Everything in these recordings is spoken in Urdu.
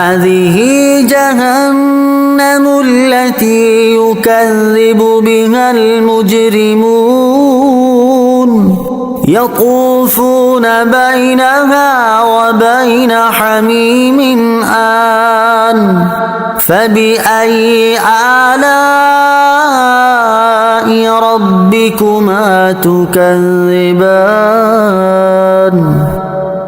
هذه جهنم التي يكذب بها المجرمون يطوفون بينها وبين حميم آن فبأي آلاء ربكما تكذبان۔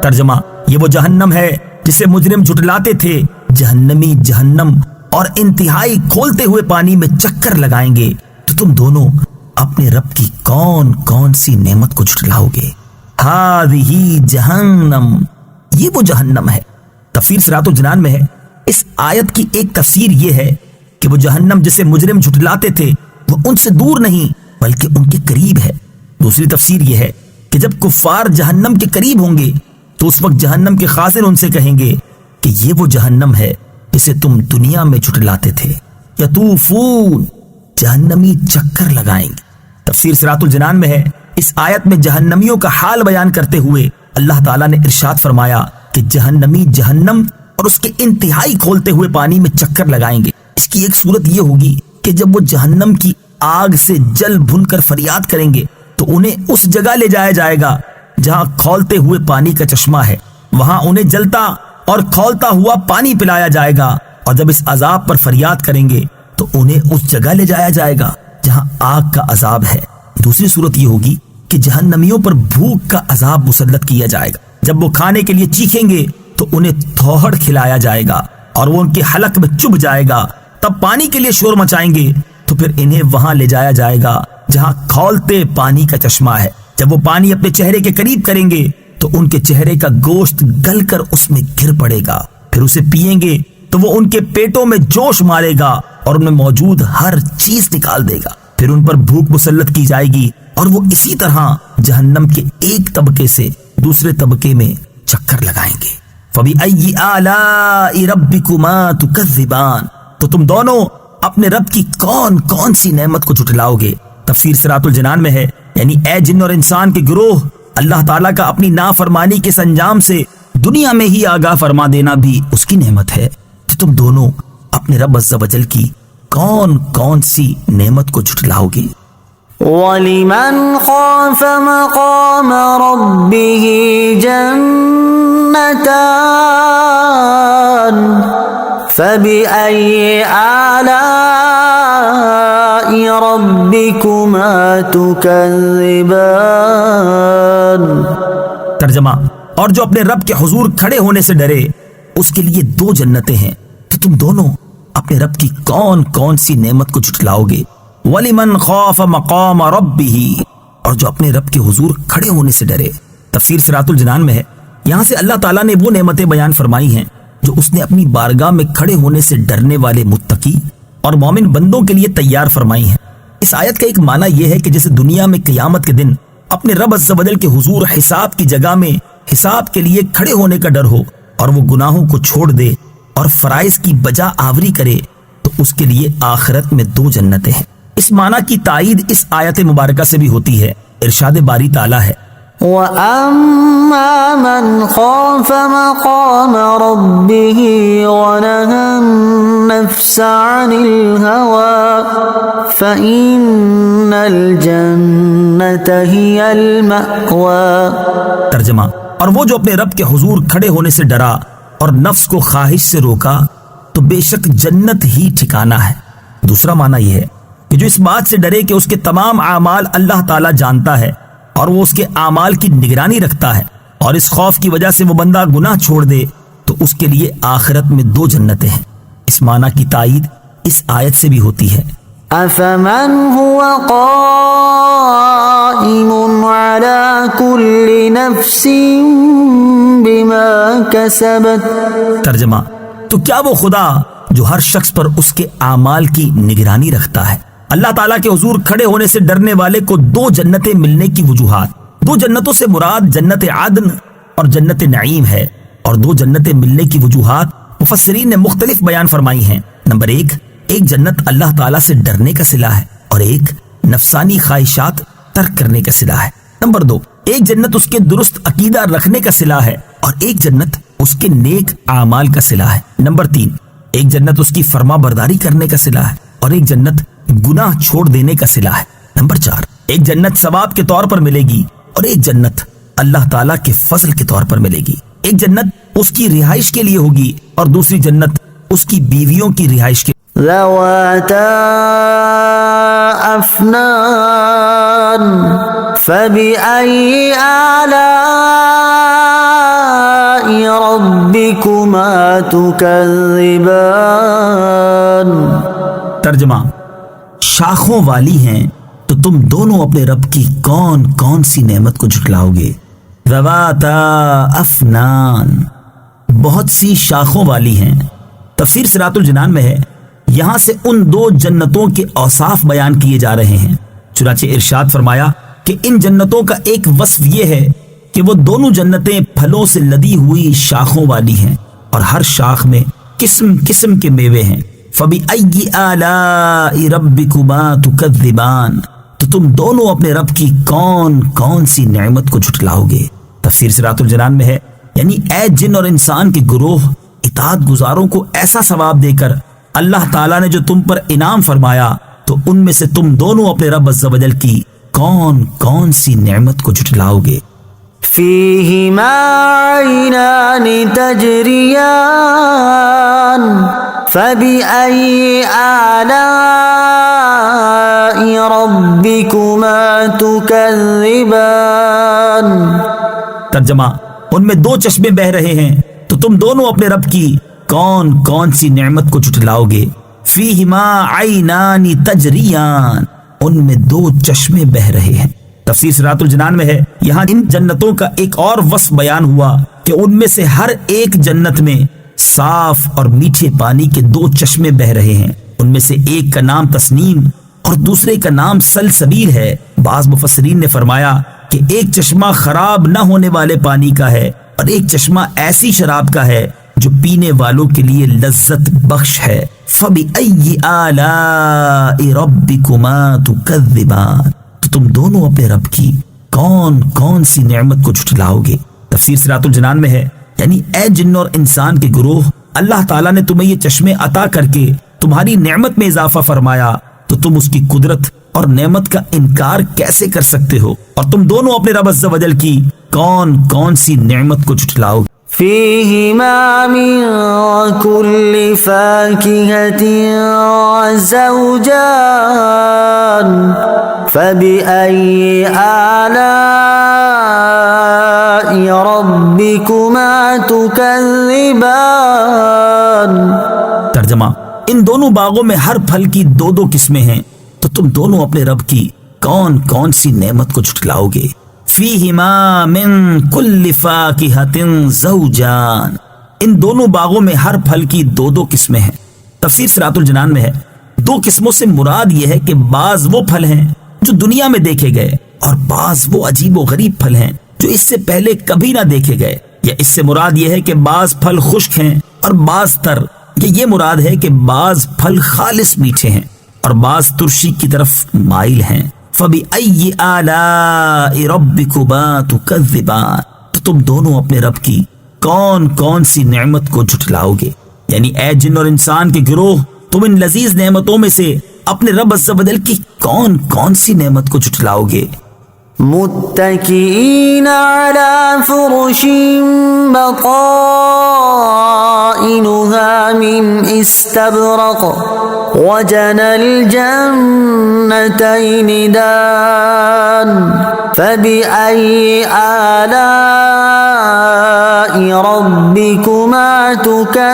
ترجمہ، یہ وہ جہنم ہے جسے مجرم جھٹلاتے تھے، جہنمی جہنم اور انتہائی کھولتے ہوئے پانی میں چکر لگائیں گے، تو تم دونوں اپنے رب کی کون کون سی نعمت کو جھٹلاؤ گے؟ ہذہ جہنم، یہ وہ جہنم ہے۔ تفسیر صراط الجنان میں ہے، اس آیت کی ایک تفسیر یہ ہے کہ وہ جہنم جسے مجرم جھٹلاتے تھے وہ ان سے دور نہیں بلکہ ان کے قریب ہے۔ دوسری تفسیر یہ ہے کہ جب کفار جہنم کے قریب ہوں گے تو اس وقت جہنم کے خازن ان سے کہیں گے کہ یہ وہ جہنم ہے جسے تم دنیا میں جھٹلاتے تھے۔ یطوفون، جہنمی چکر لگائیں گے۔ تفسیر صراط الجنان میں ہے، اس آیت میں جہنمیوں کا حال بیان کرتے ہوئے اللہ تعالیٰ نے ارشاد فرمایا کہ جہنمی جہنم اور اس کے انتہائی کھولتے ہوئے پانی میں چکر لگائیں گے۔ اس کی ایک صورت یہ ہوگی کہ جب وہ جہنم کی آگ سے جل بھن کر فریاد کریں گے تو انہیں اس جگہ لے جایا جائے گا جہاں کھولتے ہوئے پانی کا چشمہ ہے، وہاں انہیں جلتا اور کھولتا ہوا پانی پلایا جائے گا، اور جب اس عذاب پر فریاد کریں گے تو انہیں اس جگہ لے جایا جائے گا جہاں آگ کا عذاب ہے۔ دوسری صورت یہ ہوگی کہ جہنمیوں پر بھوک کا عذاب مسلط کیا جائے گا، جب وہ کھانے کے لیے چیخیں گے تو انہیں تھوہڑ کھلایا جائے گا اور وہ ان کے حلق میں چبھ جائے گا، تب پانی کے لیے شور مچائیں گے تو پھر انہیں وہاں لے جایا جائے گا جہاں کھولتے پانی کا چشمہ ہے۔ جب وہ پانی اپنے چہرے کے قریب کریں گے تو ان کے چہرے کا گوشت گل کر اس میں گر پڑے گا، پھر اسے پئیں گے تو وہ ان کے پیٹوں میں جوش مارے گا اور ان میں موجود ہر چیز نکال دے گا، پھر ان پر بھوک مسلط کی جائے گی اور وہ اسی طرح جہنم کے ایک طبقے سے دوسرے طبقے میں چکر لگائیں گے۔ فَبِأَيِّ آلَاءِ رَبِّكُمَا تُكَذِّبَانِ، تو تم دونوں اپنے رب کی کون کون سی نعمت کو جھٹلاؤ گے؟ تفسیر صراط الجنان میں ہے، یعنی اے جن اور انسان کے گروہ، اللہ تعالیٰ کا اپنی نافرمانی کے سنجام سے دنیا میں ہی آگاہ فرما دینا بھی اس کی نعمت ہے، تو تم دونوں اپنے رب عز و جل کی کون کون سی نعمت کو جھٹلاؤ گے؟ وَلِمَنْ خَافَ مَقَامَ رَبِّهِ جَنَّتَانِ فَبِأَيِّ آلَاءِ رَبِّكُمَا تُكَذِّبَانِ۔ ترجمہ، اور جو اپنے رب کے حضور کھڑے ہونے سے ڈرے اس کے لیے دو جنتیں ہیں، تو تم دونوں اپنے رب کی کون کون سی نعمت کو جھٹلاؤ گے؟ وَلِمَنْ خَافَ مَقَامَ رَبِّهِ، اور جو اپنے رب کے حضور کھڑے ہونے سے ڈرے۔ تفسیر صراط الجنان میں ہے، یہاں سے اللہ تعالیٰ نے وہ نعمتیں بیان فرمائی ہیں جو اس نے اپنی بارگاہ میں کھڑے ہونے سے ڈرنے والے متقی اور مومن بندوں کے لیے تیار فرمائی ہیں۔ اس آیت کا ایک معنی یہ ہے کہ جیسے دنیا میں قیامت کے دن اپنے رب عز و جل کے حضور حساب کی جگہ میں حساب کے لیے کھڑے ہونے کا ڈر ہو اور وہ گناہوں کو چھوڑ دے اور فرائض کی بجا آوری کرے، تو اس کے لیے آخرت میں دو جنتیں ہیں۔ اس معنی کی تائید اس آیت مبارکہ سے بھی ہوتی ہے۔ ارشاد باری تعالیٰ ہے، وَأَمَّا مَنْ خَافَ مَقَامَ رَبِّهِ وَنَهَى النَّفْسَ عَنِ الْهَوَى فَإِنَّ الْجَنَّةَ هِيَ الْمَأْوَى۔ ترجمہ، اور وہ جو اپنے رب کے حضور کھڑے ہونے سے ڈرا اور نفس کو خواہش سے روکا تو بے شک جنت ہی ٹھکانہ ہے۔ دوسرا معنی یہ ہے کہ جو اس بات سے ڈرے کہ اس کے تمام اعمال اللہ تعالیٰ جانتا ہے اور وہ اس کے اعمال کی نگرانی رکھتا ہے، اور اس خوف کی وجہ سے وہ بندہ گناہ چھوڑ دے تو اس کے لیے آخرت میں دو جنتیں ہیں۔ اس معنی کی تائید اس آیت سے بھی ہوتی ہے۔ أَفَمَنْ هُوَ قَائِمٌ عَلَى كُلِّ نَفْسٍ بِمَا كَسَبَتْ۔ ترجمہ، تو کیا وہ خدا جو ہر شخص پر اس کے اعمال کی نگرانی رکھتا ہے؟ اللہ تعالیٰ کے حضور کھڑے ہونے سے ڈرنے والے کو دو جنتیں ملنے کی وجوہات، دو جنتوں سے مراد جنت عدن اور جنت نعیم ہے، اور دو جنتیں ملنے کی وجوہات مفسرین نے مختلف بیان فرمائی ہیں۔ نمبر ایک جنت اللہ تعالیٰ سے ڈرنے کا صلہ ہے اور ایک نفسانی خواہشات ترک کرنے کا صلہ ہے۔ نمبر دو، ایک جنت اس کے درست عقیدہ رکھنے کا صلہ ہے اور ایک جنت اس کے نیک اعمال کا صلہ ہے۔ نمبر 3، ایک جنت اس کی فرما برداری کرنے کا صلہ ہے اور ایک جنت گناہ چھوڑ دینے کا صلہ ہے۔ نمبر 4، ایک جنت ثواب کے طور پر ملے گی اور ایک جنت اللہ تعالیٰ کے فضل کے طور پر ملے گی۔ ایک جنت اس کی رہائش کے لیے ہوگی اور دوسری جنت اس کی بیویوں کی رہائش کے ذواتا افنان فبأي آلاء ربكما تكذبان۔ ترجمہ، شاخوں والی ہیں تو تم دونوں اپنے رب کی کون کون سی نعمت کو جھٹلاؤ گے۔ ذواتا افنان، بہت سی شاخوں والی ہیں۔ تفسیر صراط الجنان میں ہے، یہاں سے ان دو جنتوں کے اوصاف بیان کیے جا رہے ہیں۔ چنانچہ ارشاد فرمایا کہ ان جنتوں کا ایک وصف یہ ہے کہ وہ دونوں جنتیں پھلوں سے لدی ہوئی شاخوں والی ہیں اور ہر شاخ میں قسم قسم کے میوے ہیں۔ فَبِأَيِّ آلَاءِ رَبِّكُمَا تُكَذِّبَانِ، تو تم دونوں اپنے رب کی کون کون سی نعمت کو جھٹلاؤ گے۔ تفسیر صراط الجنان میں ہے، یعنی اے جن اور انسان کے گروہ، اطاعت گزاروں کو ایسا ثواب دے کر اللہ تعالیٰ نے جو تم پر انعام فرمایا تو ان میں سے تم دونوں اپنے رب عز و جل کی کون کون سی نعمت کو جھٹلاؤ گے۔ فیہما عینان تجریان فبأي آلاء ربكما تكذبان۔ ترجمہ، ان میں دو چشمے بہ رہے ہیں تو تم دونوں اپنے رب کی کون کون سی نعمت کو جھٹلاؤ گے۔ فیہما عینان تجریان، ان میں دو چشمے بہ رہے ہیں۔ تفسیر صراط الجنان میں ہے، یہاں ان جنتوں کا ایک اور وصف بیان ہوا کہ ان میں سے ہر ایک جنت میں صاف اور میٹھے پانی کے دو چشمے بہ رہے ہیں۔ ان میں سے ایک کا نام تسنیم اور دوسرے کا نام سلسبیل ہے۔ بعض مفسرین نے فرمایا کہ ایک چشمہ خراب نہ ہونے والے پانی کا ہے اور ایک چشمہ ایسی شراب کا ہے جو پینے والوں کے لیے لذت بخش ہے۔ فَبِأَيِّ آلَاءِ رَبِّكُمَا تُكَذِّبَانِ، تو تم دونوں اپنے رب کی کون کون سی نعمت کو جھٹلاؤ گے۔ تفسیر صراط الجنان میں ہے، یعنی اے جن اور انسان کے گروہ، اللہ تعالیٰ نے تمہیں یہ چشمے عطا کر کے تمہاری نعمت میں اضافہ فرمایا تو تم اس کی قدرت اور نعمت کا انکار کیسے کر سکتے ہو، اور تم دونوں اپنے رب عز و جل کی کون کون سی نعمت کو جھٹلاؤ گے۔ فیہما من کل فاکہۃ زوجان فبأي آلاء ربكما تكذبان۔ ترجمہ، ان دونوں باغوں میں ہر پھل کی دو دو قسمیں ہیں تو تم دونوں اپنے رب کی کون کون سی نعمت کو جھٹلاؤ گے۔ فیہما من کل فاکہۃ زوجان، ان دونوں باغوں میں ہر پھل کی دو دو قسمیں ہیں۔ تفسیر صراط الجنان میں ہے، دو قسموں سے مراد یہ ہے کہ بعض وہ پھل ہیں جو دنیا میں دیکھے گئے اور بعض وہ عجیب و غریب پھل ہیں جو اس سے پہلے کبھی نہ دیکھے گئے، یا اس سے مراد یہ ہے کہ بعض پھل خشک ہیں اور بعض تر، یا یہ مراد ہے کہ بعض پھل خالص میٹھے ہیں اور بعض ترشی کی طرف مائل ہیں۔ فَبِأَيِّ آلَاءِ رَبِّكُمَا تُكَذِّبَانِ، تو تم دونوں اپنے رب کی کون کون سی نعمت کو جھٹلاؤ گے۔ یعنی اے جن اور انسان کے گروہ، تم ان لذیذ نعمتوں میں سے اپنے رب عز و جل کی کون کون سی نعمت کو جھٹلاؤ گے۔ متکئین علی فرش بطائنها من استبرق وجنى الجنتين دان فبأي آلاء ربكما تكذبان۔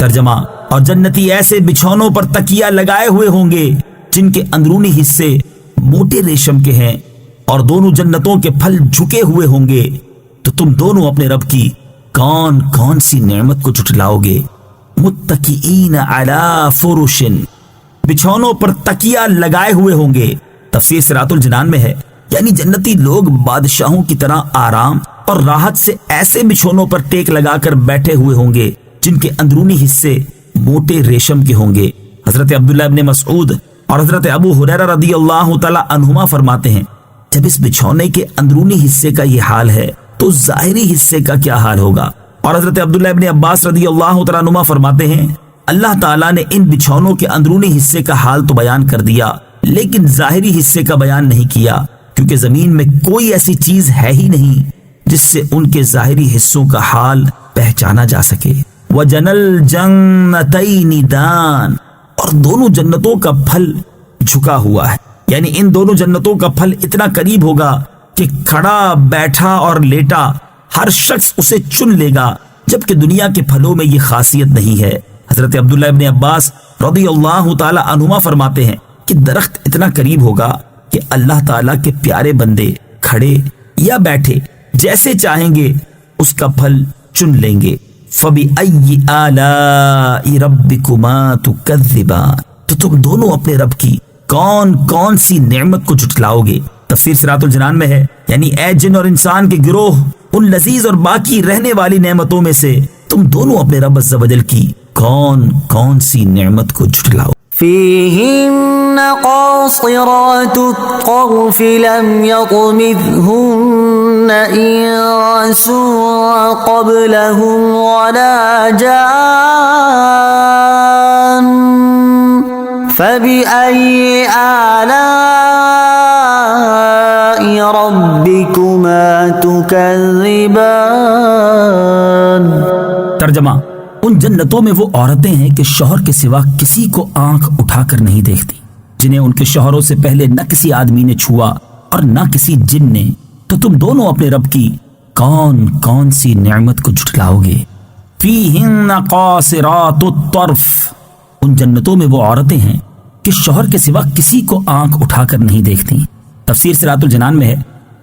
ترجمہ، اور جنتی ایسے بچھونوں پر تکیہ لگائے ہوئے ہوں گے جن کے اندرونی حصے موٹے ریشم کے ہیں اور دونوں جنتوں کے پھل جھکے ہوئے ہوں گے، تو تم دونوں اپنے رب کی کون کون سی نعمت کو جھٹلاؤ گے۔ متکئین علی فرش، بچھونوں پر تکیہ لگائے ہوئے ہوں گے۔ تفسیر صراط الجنان میں ہے، یعنی جنتی لوگ بادشاہوں کی طرح آرام اور راحت سے ایسے بچھونوں پر ٹیک لگا کر بیٹھے ہوئے ہوں گے جن کے اندرونی حصے موٹے ریشم کے ہوں گے۔ حضرت عبداللہ ابن مسعود اور حضرت ابو ہریرہ رضی اللہ تعالی عنہما فرماتے ہیں، جب اس بچھونے کے اندرونی حصے کا یہ حال ہے تو تو ظاہری حصے کا کیا حال ہوگا؟ اور حضرت عبداللہ ابن عباس رضی اللہ تعالیٰ عنہما فرماتے ہیں اللہ تعالیٰ نے ان بچھونوں کے اندرونی حصے کا حال تو بیان کر دیا لیکن ظاہری حصے کا بیان نہیں کیا، کیونکہ زمین میں کوئی ایسی چیز ہے ہی نہیں جس سے ان کے ظاہری حصوں کا حال پہچانا جا سکے۔ وَجَنَى الْجَنَّتَيْنِ دَانٍ، اور دونوں جنتوں کا پھل جھکا ہوا ہے، یعنی ان دونوں جنتوں کا پھل اتنا قریب ہوگا کہ کھڑا بیٹھا اور لیٹا ہر شخص اسے چن لے گا، جبکہ دنیا کے پھلوں میں یہ خاصیت نہیں ہے۔ حضرت عبداللہ ابن عباس رضی اللہ تعالی عنہما فرماتے ہیں کہ درخت اتنا قریب ہوگا کہ اللہ تعالیٰ کے پیارے بندے کھڑے یا بیٹھے جیسے چاہیں گے اس کا پھل چن لیں گے۔ فَبِأَيِّ آلَاءِ رَبِّكُمَا تُكَذِّبَانِ، تو تم دونوں اپنے رب کی کون کون سی نعمت کو جھٹلاؤ گے؟ تفسیر صراط الجنان میں ہے، یعنی اے جن اور انسان کے گروہ، ان لذیذ اور باقی رہنے والی نعمتوں میں سے تم دونوں اپنے رب عز و جل کی کون کون سی نعمت کو جھٹلاؤ؟ فيهن قاصرات الطرف لم يطمثهن إنس قبلهم ولا جان فبأي آلاء ربكما تكذبان۔ ترجمہ، ان جنتوں میں وہ عورتیں ہیں کہ شوہر کے سوا کسی کو آنکھ اٹھا کر نہیں دیکھتی، جنہیں ان کے شوہروں سے پہلے نہ کسی آدمی نے چھوا اور نہ کسی جن نے، تو تم دونوں اپنے رب کی کون کون سی نعمت کو جھٹلاؤ گے؟ فیہن قاصرات الطرف، ان جنتوں میں وہ عورتیں ہیں کہ شوہر کے سوا کسی کو آنکھ اٹھا کر نہیں دیکھتی۔ تفسیر صراط الجنان میں ہے،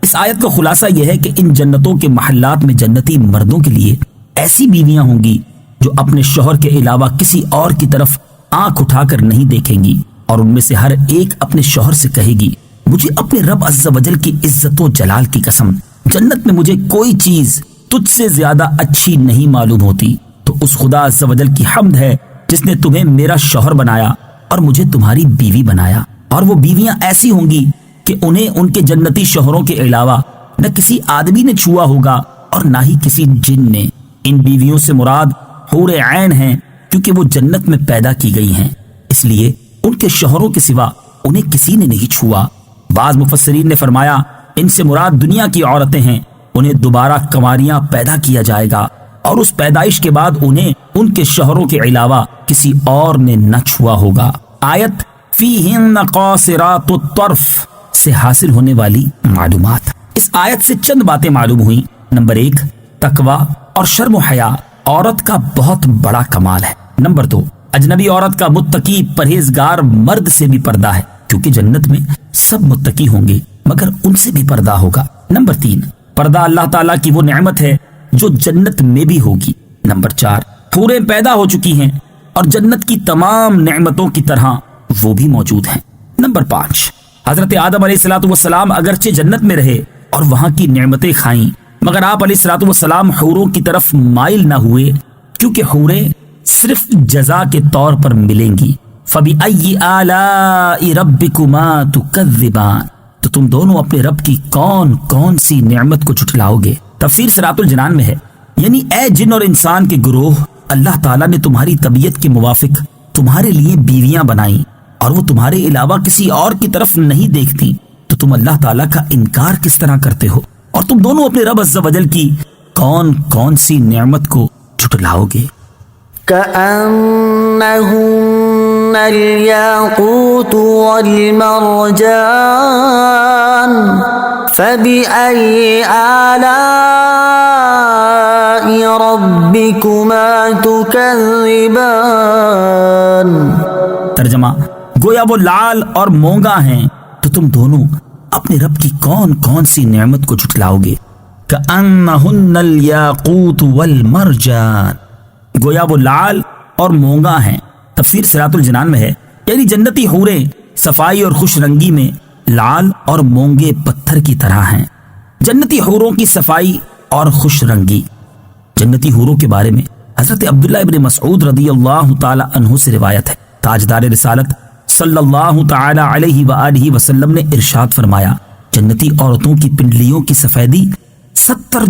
اس آیت کا خلاصہ یہ ہے کہ ان جنتوں کے محلات میں جنتی مردوں کے لیے ایسی بیویاں ہوں گی جو اپنے شوہر کے علاوہ کسی اور کی طرف آنکھ اٹھا کر نہیں دیکھیں گی، اور ان میں سے ہر ایک اپنے شوہر سے کہے گی مجھے اپنے رب عز و جل کی عزت و جلال کی قسم جنت میں مجھے کوئی چیز تجھ سے زیادہ اچھی نہیں معلوم ہوتی۔ تو اس خدا عز و جل کی حمد ہے جس نے تمہیں میرا شوہر بنایا اور مجھے تمہاری بیوی بنایا۔ اور وہ بیویاں ایسی ہوں گی کہ انہیں ان کے جنتی شوہروں کے علاوہ نہ کسی آدمی نے چھوا ہوگا اور نہ ہی کسی جن نے۔ ان بیویوں سے مراد حور عین ہیں، کیونکہ وہ جنت میں پیدا کی گئی ہیں، اس لیے ان کے شوہروں کے سوا انہیں کسی نے نہیں چھوا۔ بعض مفسرین نے فرمایا ان سے مراد دنیا کی عورتیں ہیں، انہیں دوبارہ کنواریاں پیدا کیا جائے گا اور اس پیدائش کے بعد انہیں ان کے شوہروں کے علاوہ کسی اور نے نہ چھوا ہوگا۔ آیت فیہن قاصرات الطرف سے حاصل ہونے والی معلومات۔ اس آیت سے چند باتیں معلوم ہوئیں۔ نمبر 1، تقوی اور شرم و حیا عورت کا بہت بڑا کمال ہے۔ نمبر 2، اجنبی عورت کا متقی پرہیزگار مرد سے بھی پردہ ہے، کیونکہ جنت میں سب متقی ہوں گے مگر ان سے بھی پردہ ہوگا۔ نمبر 3، پردہ اللہ تعالیٰ کی وہ نعمت ہے جو جنت میں بھی ہوگی۔ نمبر 4، حوریں پیدا ہو چکی ہیں اور جنت کی تمام نعمتوں کی طرح وہ بھی موجود ہیں۔ نمبر 5، حضرت آدم علیہ السلام اگرچہ جنت میں رہے اور وہاں کی نعمتیں کھائیں مگر آپ علیہ السلام حوروں کی طرف مائل نہ ہوئے، کیونکہ حوریں صرف جزا کے طور پر ملیں گی۔ فَبِأَيِّ آلَاءِ رَبِّكُمَا تُكَذِّبَانِ، تو تم دونوں اپنے رب کی کون کون سی نعمت کو جھٹلاؤ گے؟ تفسیر صراط الجنان میں ہے، یعنی اے جن اور انسان کے گروہ، اللہ تعالیٰ نے تمہاری طبیعت کے موافق تمہارے لیے بیویاں بنائیں اور وہ تمہارے علاوہ کسی اور کی طرف نہیں دیکھتی، تو تم اللہ تعالیٰ کا انکار کس طرح کرتے ہو؟ اور تم دونوں اپنے رب عز و جل کی کون کون سی نعمت کو جھٹلاؤ گے؟ كأنهن الياقوت والمرجان فبأي آلاء ربكما تكذبان۔ ترجمہ، گویا وہ لال اور مونگا ہیں تو تم دونوں اپنے رب کی کون کون سی نعمت کو جھٹلاؤ گے؟ کأنہن الیاقوت والمرجان، گویا وہ لال اور مونگا ہیں۔ تفسیر صراط الجنان میں ہے، یعنی جنتی حوریں صفائی اور خوش رنگی میں لال اور مونگے پتھر کی طرح ہیں۔ جنتی حوروں کی صفائی اور خوش رنگی۔ جنتی حوروں کے بارے میں حضرت عبداللہ ابن مسعود رضی اللہ تعالی عنہ سے روایت ہے، تاجدار رسالت صلی اللہ تعالی علیہ وآلہ وسلم نے ارشاد فرمایا، جنتی عورتوں کی پنڈلیوں کی سفیدی 70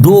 2